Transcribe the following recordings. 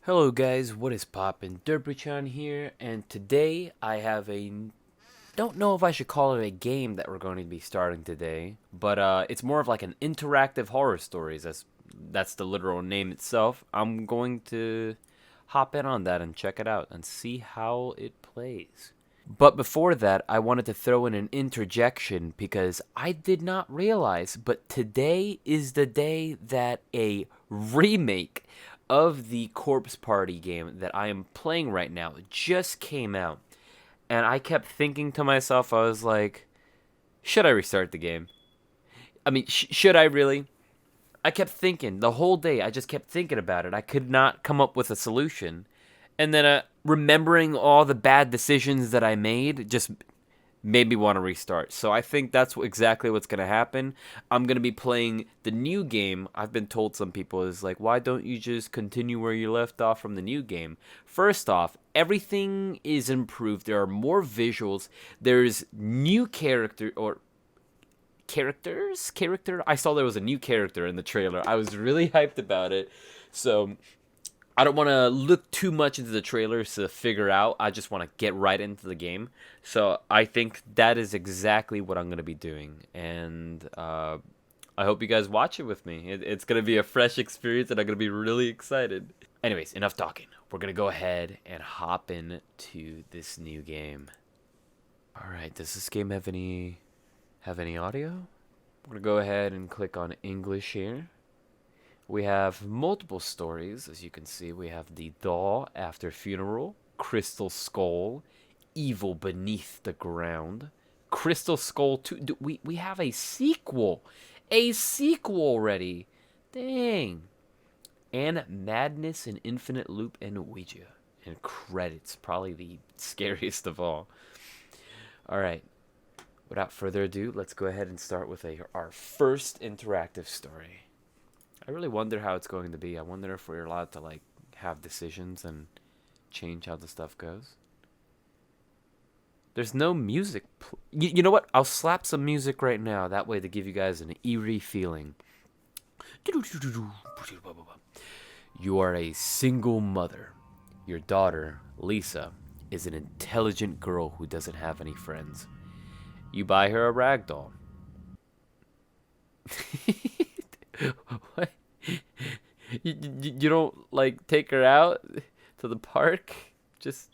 Hello guys, what is poppin'? Derbychan here, and today I have don't know if I should call it a game that we're going to be starting today, but it's more of like an interactive horror stories. That's the literal name itself. I'm going to hop in on that and check it out and see how it plays. But before that, I wanted to throw in an interjection because I did not realize, but today is the day that a remake of the Corpse Party game that I am playing right now just came out. And I kept thinking to myself, I was like, should I restart the game? I mean, should I really? I kept thinking the whole day. I just kept thinking about it. I could not come up with a solution. And then remembering all the bad decisions that I made just made me want to restart. So I think that's exactly what's going to happen. I'm going to be playing the new game. I've been told some people is like, why don't you just continue where you left off from the new game? First off, everything is improved. There are more visuals. There's new character. I saw there was a new character in the trailer. I was really hyped about it. So I don't want to look too much into the trailers to figure out. I just want to get right into the game. So I think that is exactly what I'm going to be doing. And I hope you guys watch it with me. It's going to be a fresh experience and I'm going to be really excited. Anyways, enough talking. We're going to go ahead and hop into this new game. All right, does this game have any audio? We're going to go ahead and click on English here. We have multiple stories, as you can see. We have The Doll After Funeral, Crystal Skull, Evil Beneath the Ground, Crystal Skull 2. We have a sequel. A sequel already. Dang. And Madness in Infinite Loop and Ouija. And credits. Probably the scariest of all. Alright. Without further ado, let's go ahead and start with our first interactive story. I really wonder how it's going to be. I wonder if we're allowed to like have decisions and change how the stuff goes. There's no music. You know what? I'll slap some music right now. That way to give you guys an eerie feeling. You are a single mother. Your daughter, Lisa, is an intelligent girl who doesn't have any friends. You buy her a rag doll. What? You don't like take her out to the park? Just,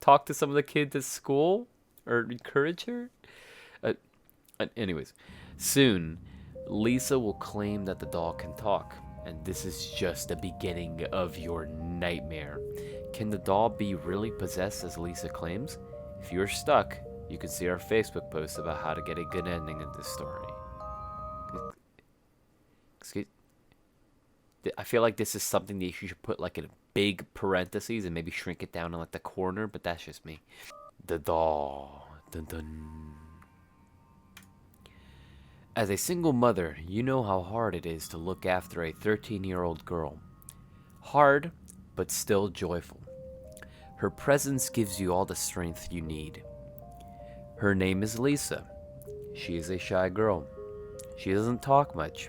talk to some of the kids at school or encourage her? Uh, anyways, soon Lisa will claim that the doll can talk, and this is just the beginning of your nightmare. Can the doll be really possessed as Lisa claims? If you're stuck, you can see our Facebook post about how to get a good ending in this story. Excuse. I feel like this is something that you should put like in a big parentheses and maybe shrink it down in like the corner, but that's just me. The doll. Dun dun. As a single mother, you know how hard it is to look after a 13-year-old girl. Hard, but still joyful. Her presence gives you all the strength you need. Her name is Lisa. She is a shy girl. She doesn't talk much.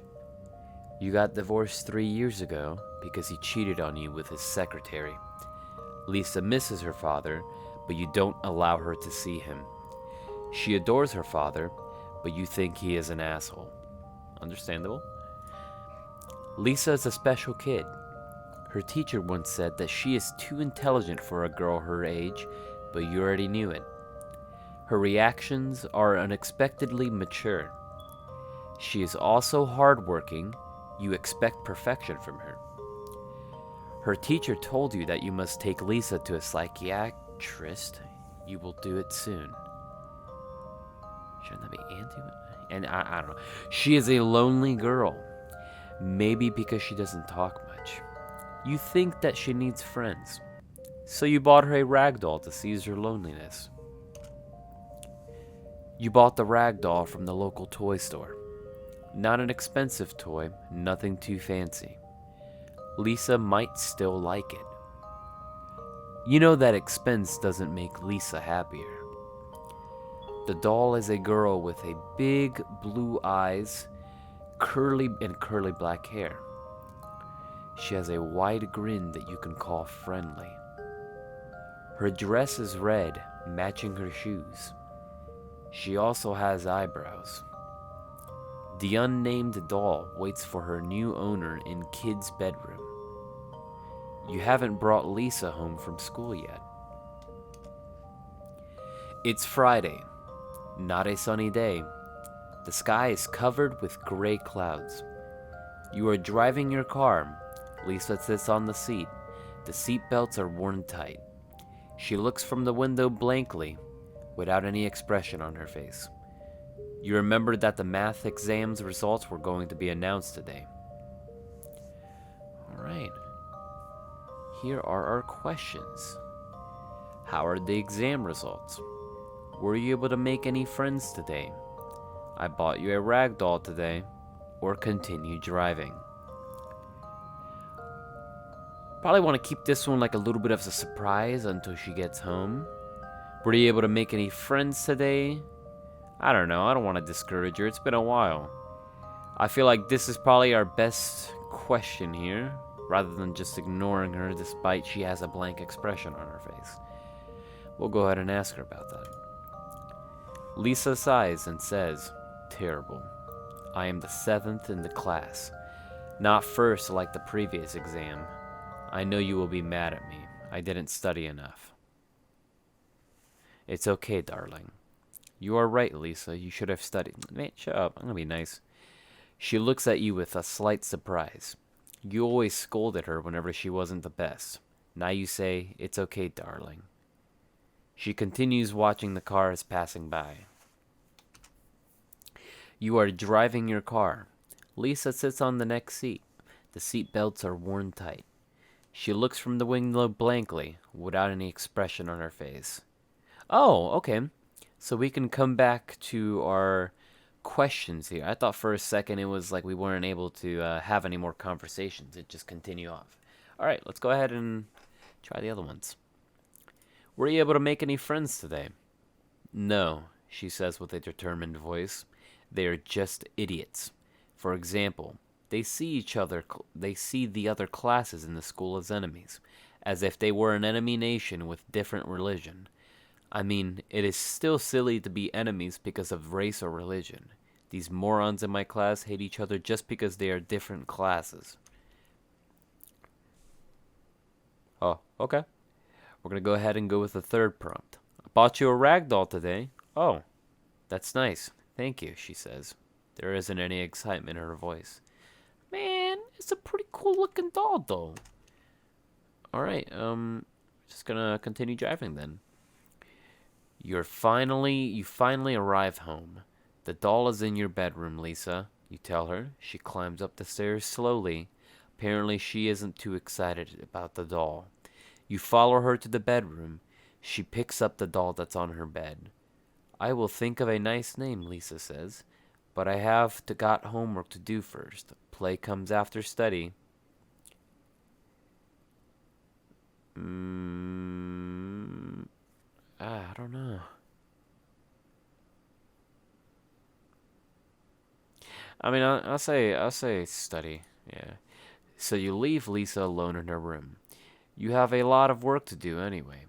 You got divorced 3 years ago because he cheated on you with his secretary. Lisa misses her father, but you don't allow her to see him. She adores her father, but you think he is an asshole. Understandable? Lisa is a special kid. Her teacher once said that she is too intelligent for a girl her age, but you already knew it. Her reactions are unexpectedly mature. She is also hardworking. You expect perfection from her. Her teacher told you that you must take Lisa to a psychiatrist. You will do it soon. Shouldn't that be Auntie? And I don't know. She is a lonely girl. Maybe because she doesn't talk much. You think that she needs friends. So you bought her a rag doll to ease her loneliness. You bought the rag doll from the local toy store. Not an expensive toy, nothing too fancy. Lisa might still like it. You know that expense doesn't make Lisa happier. The doll is a girl with a big blue eyes, curly black hair. She has a wide grin that you can call friendly. Her dress is red, matching her shoes. She also has eyebrows. The unnamed doll waits for her new owner in Kid's bedroom. You haven't brought Lisa home from school yet. It's Friday, not a sunny day. The sky is covered with gray clouds. You are driving your car. Lisa sits on the seat. The seat belts are worn tight. She looks from the window blankly, without any expression on her face. You remember that the math exam's results were going to be announced today. Alright. Here are our questions. How are the exam results? Were you able to make any friends today? I bought you a rag doll today. Or continue driving. Probably want to keep this one like a little bit of a surprise until she gets home. Were you able to make any friends today? I don't know. I don't want to discourage her. It's been a while. I feel like this is probably our best question here, rather than just ignoring her despite she has a blank expression on her face. We'll go ahead and ask her about that. Lisa sighs and says, "Terrible. I am the 7th in the class. Not first like the previous exam. I know you will be mad at me. I didn't study enough." It's okay, darling. You are right, Lisa. You should have studied. Man, shut up. I'm gonna be nice. She looks at you with a slight surprise. You always scolded her whenever she wasn't the best. Now you say, "It's okay, darling." She continues watching the cars passing by. You are driving your car. Lisa sits on the next seat. The seat belts are worn tight. She looks from the window blankly, without any expression on her face. Oh, okay. So we can come back to our questions here. I thought for a second it was like we weren't able to have any more conversations. It just continue off. Alright, let's go ahead and try the other ones. Were you able to make any friends today? No, she says with a determined voice. They are just idiots. For example, they see the other classes in the school as enemies, as if they were an enemy nation with different religion. I mean, it is still silly to be enemies because of race or religion. These morons in my class hate each other just because they are different classes. Oh, okay. We're gonna go ahead and go with the third prompt. I bought you a rag doll today. Oh, that's nice. Thank you, she says. There isn't any excitement in her voice. Man, it's a pretty cool looking doll though. Alright, just gonna continue driving then. You finally arrive home. The doll is in your bedroom, Lisa, you tell her. She climbs up the stairs slowly. Apparently she isn't too excited about the doll. You follow her to the bedroom. She picks up the doll that's on her bed. I will think of a nice name, Lisa says, but I have got homework to do first. Play comes after study. I don't know. I mean, I'll say study. Yeah. So you leave Lisa alone in her room. You have a lot of work to do anyway.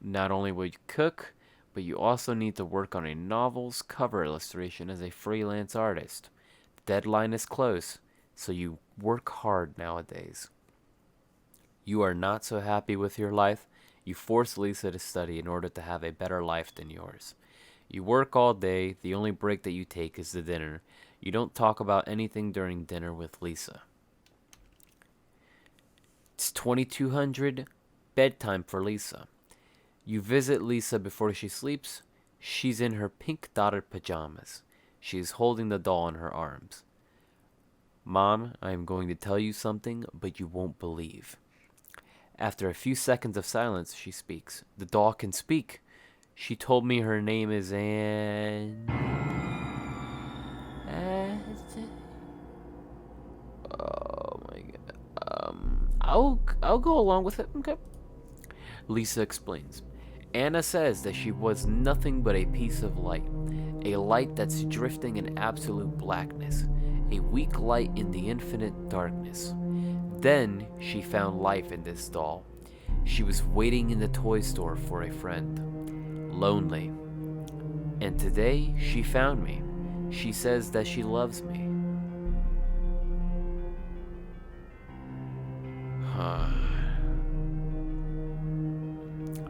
Not only will you cook, but you also need to work on a novel's cover illustration as a freelance artist. The deadline is close, so you work hard nowadays. You are not so happy with your life. You force Lisa to study in order to have a better life than yours. You work all day. The only break that you take is the dinner. You don't talk about anything during dinner with Lisa. It's 2200, bedtime for Lisa. You visit Lisa before she sleeps. She's in her pink dotted pajamas. She is holding the doll in her arms. Mom, I am going to tell you something, but you won't believe. After a few seconds of silence, she speaks. The doll can speak. She told me her name is Anne. Oh my god. I'll go along with it. Okay. Lisa explains. Anna says that she was nothing but a piece of light. A light that's drifting in absolute blackness. A weak light in the infinite darkness. Then she found life in this doll. She was waiting in the toy store for a friend. Lonely. And today she found me. She says that she loves me.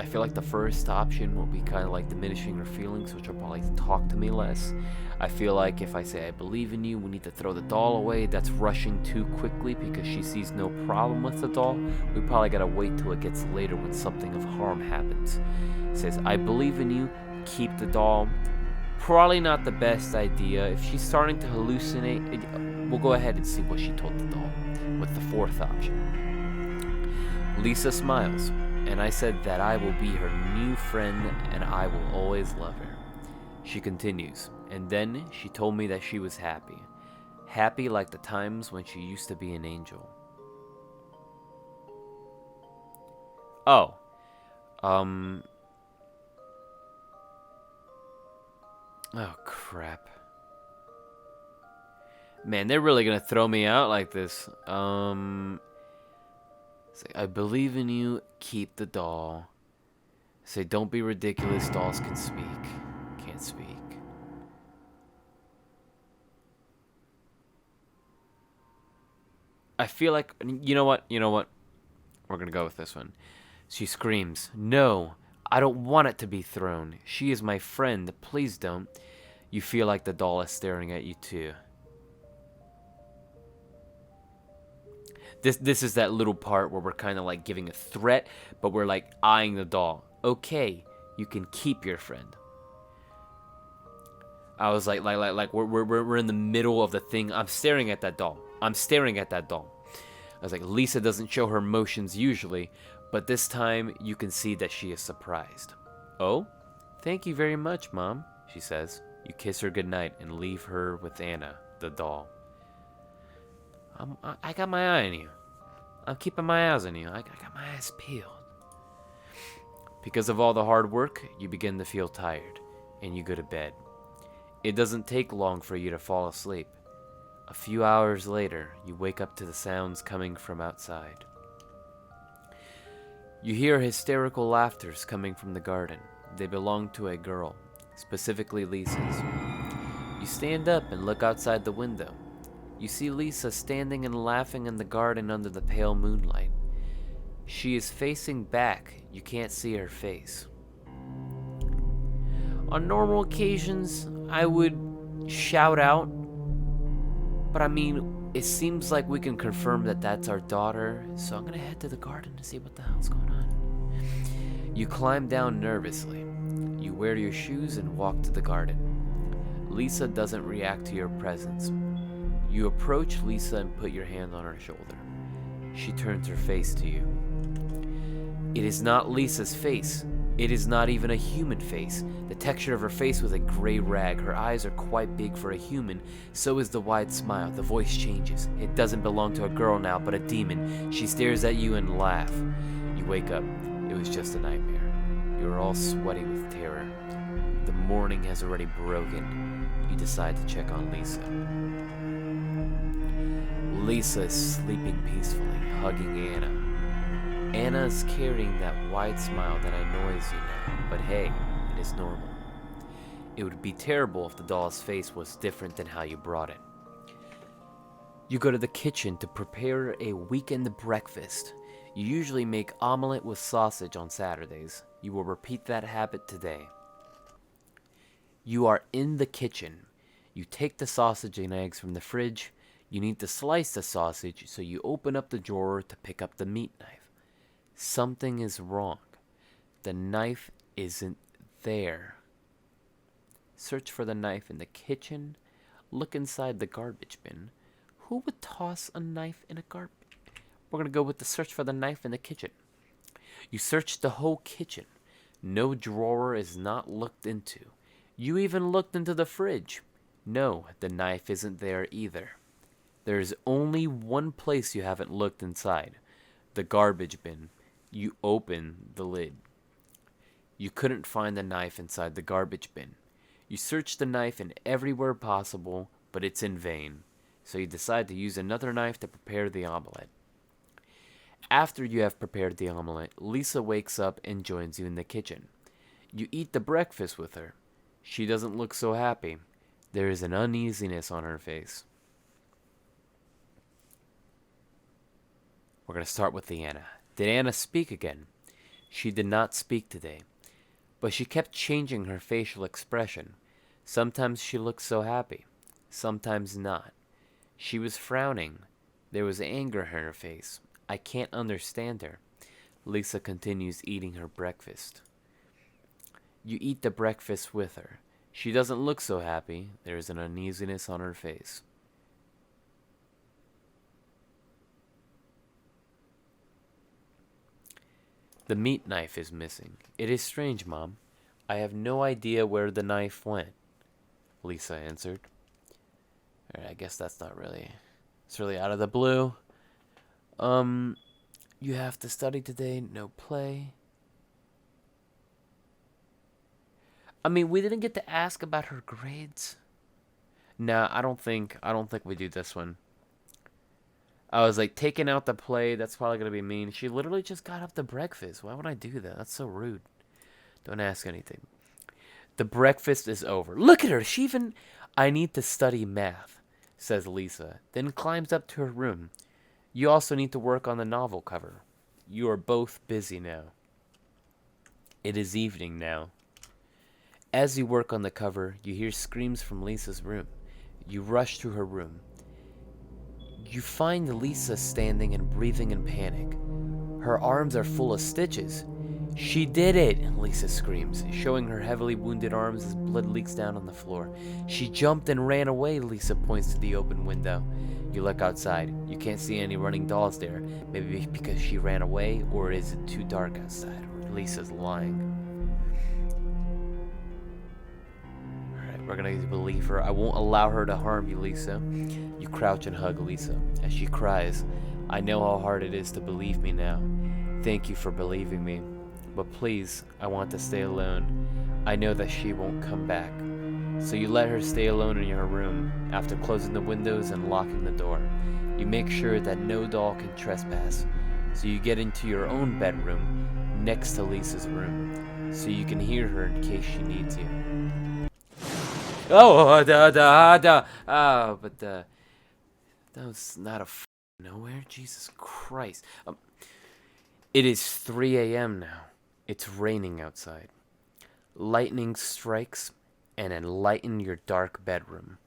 I feel like the first option will be kind of like diminishing her feelings, which will probably talk to me less. I feel like if I say I believe in you, we need to throw the doll away, that's rushing too quickly because she sees no problem with the doll. We probably gotta wait till it gets later when something of harm happens. It says, I believe in you, keep the doll. Probably not the best idea. If she's starting to hallucinate, we'll go ahead and see what she told the doll with the fourth option. Lisa smiles, and I said that I will be her new friend and I will always love her. She continues, and then she told me that she was happy. Happy like the times when she used to be an angel. Oh. Oh, crap. Man, they're really gonna throw me out like this. Say, I believe in you, keep the doll. Say, don't be ridiculous, dolls can speak. Can't speak. I feel like, you know what? We're gonna go with this one. She screams, no, I don't want it to be thrown. She is my friend, please don't. You feel like the doll is staring at you too. This is that little part where we're kind of like giving a threat, but we're like eyeing the doll. Okay, you can keep your friend. I was like we're in the middle of the thing. I'm staring at that doll. I was like, Lisa doesn't show her emotions usually, but this time you can see that she is surprised. Oh, thank you very much, Mom, she says. You kiss her goodnight and leave her with Anna, the doll. I got my eye on you. I'm keeping my eyes on you. I got my eyes peeled. Because of all the hard work, you begin to feel tired, and you go to bed. It doesn't take long for you to fall asleep. A few hours later, you wake up to the sounds coming from outside. You hear hysterical laughters coming from the garden. They belong to a girl, specifically Lisa's. You stand up and look outside the window. You see Lisa standing and laughing in the garden under the pale moonlight. She is facing back. You can't see her face. On normal occasions, I would shout out, but I mean, it seems like we can confirm that that's our daughter, so I'm gonna head to the garden to see what the hell's going on. You climb down nervously. You wear your shoes and walk to the garden. Lisa doesn't react to your presence. You approach Lisa and put your hand on her shoulder. She turns her face to you. It is not Lisa's face. It is not even a human face. The texture of her face was a gray rag. Her eyes are quite big for a human. So is the wide smile. The voice changes. It doesn't belong to a girl now, but a demon. She stares at you and laughs. You wake up. It was just a nightmare. You are all sweaty with terror. The morning has already broken. You decide to check on Lisa. Lisa is sleeping peacefully, hugging Anna. Anna is carrying that wide smile that annoys you now, but hey, it is normal. It would be terrible if the doll's face was different than how you brought it. You go to the kitchen to prepare a weekend breakfast. You usually make omelet with sausage on Saturdays. You will repeat that habit today. You are in the kitchen. You take the sausage and eggs from the fridge. You need to slice the sausage, so you open up the drawer to pick up the meat knife. Something is wrong. The knife isn't there. Search for the knife in the kitchen. Look inside the garbage bin. Who would toss a knife in a garbage? We're going to go with the search for the knife in the kitchen. You search the whole kitchen. No drawer is not looked into. You even looked into the fridge. No, the knife isn't there either. There's only one place you haven't looked inside. The garbage bin. You open the lid. You couldn't find the knife inside the garbage bin. You search the knife in everywhere possible, but it's in vain. So you decide to use another knife to prepare the omelet. After you have prepared the omelet, Lisa wakes up and joins you in the kitchen. You eat the breakfast with her. She doesn't look so happy. There is an uneasiness on her face. We're going to start with Anna. Did Anna speak again? She did not speak today, but she kept changing her facial expression. Sometimes she looked so happy, sometimes not. She was frowning. There was anger in her face. I can't understand her. Lisa continues eating her breakfast. You eat the breakfast with her. She doesn't look so happy. There is an uneasiness on her face. The meat knife is missing. It is strange, Mom. I have no idea where the knife went, Lisa answered. Alright, I guess that's not really... It's really out of the blue. You have to study today. No play. I mean, we didn't get to ask about her grades. Nah, I don't think we do this one. I was like, taking out the play, that's probably going to be mean. She literally just got up to breakfast. Why would I do that? That's so rude. Don't ask anything. The breakfast is over. Look at her. She even... I need to study math, says Lisa, then climbs up to her room. You also need to work on the novel cover. You are both busy now. It is evening now. As you work on the cover, you hear screams from Lisa's room. You rush to her room. You find Lisa standing and breathing in panic. Her arms are full of stitches. She did it, Lisa screams, showing her heavily wounded arms as blood leaks down on the floor. She jumped and ran away, Lisa points to the open window. You look outside. You can't see any running dolls there. Maybe because she ran away, or is it too dark outside, or Lisa's lying. Alright, we're gonna believe her. I won't allow her to harm you, Lisa. You crouch and hug Lisa. As she cries, I know how hard it is to believe me now. Thank you for believing me. But please, I want to stay alone. I know that she won't come back. So you let her stay alone in your room. After closing the windows and locking the door, you make sure that no doll can trespass. So you get into your own bedroom next to Lisa's room, so you can hear her in case she needs you. That was not a nowhere. Jesus Christ. It is 3 a.m. now. It's raining outside. Lightning strikes and enlighten your dark bedroom.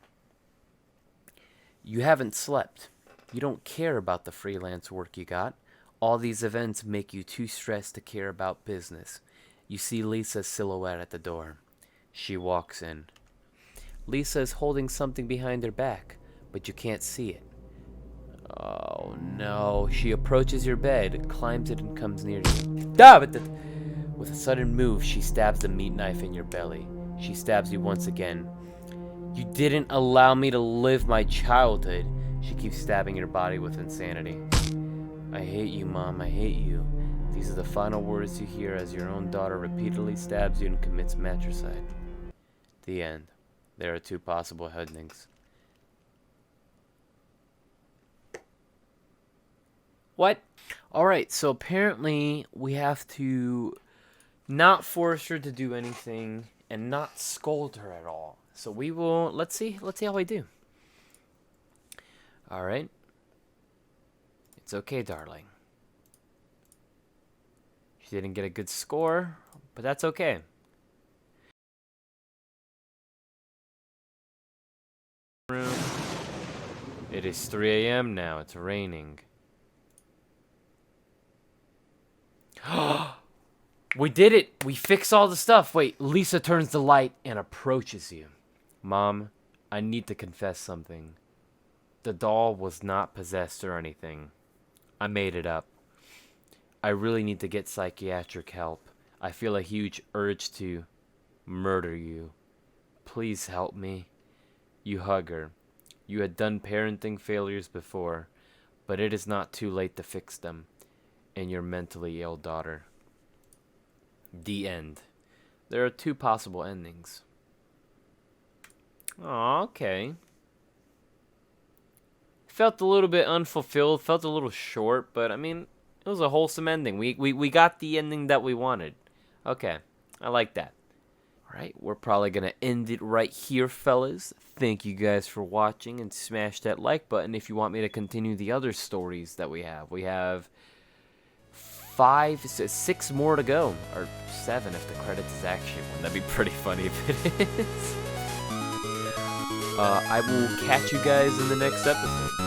You haven't slept. You don't care about the freelance work you got. All these events make you too stressed to care about business. You see Lisa's silhouette at the door. She walks in. Lisa is holding something behind her back, but you can't see it. Oh no. She approaches your bed, climbs it, and comes near you. With a sudden move, she stabs the meat knife in your belly. She stabs you once again. You didn't allow me to live my childhood. She keeps stabbing your body with insanity. I hate you, Mom. I hate you. These are the final words you hear as your own daughter repeatedly stabs you and commits matricide. The end. There are two possible endings. What? Alright, so apparently we have to not force her to do anything and not scold her at all. So we will, let's see how we do. Alright. It's okay, darling. She didn't get a good score, but that's okay. It is 3 a.m. now. It's raining. We did it! We fixed all the stuff. Wait, Lisa turns the light and approaches you. Mom, I need to confess something. The doll was not possessed or anything. I made it up. I really need to get psychiatric help. I feel a huge urge to murder you. Please help me. You hug her. You had done parenting failures before, but it is not too late to fix them. And your mentally ill daughter. The end. There are two possible endings. Aw, okay. Felt a little bit unfulfilled, felt a little short, but I mean, It was a wholesome ending. We got the ending that we wanted. Okay, I like that. Alright, we're probably going to end it right here, fellas. Thank you guys for watching, and smash that like button if you want me to continue the other stories that we have. We have 6 more to go, or 7 if the credits is actually one. That'd be pretty funny if it is. I will catch you guys in the next episode.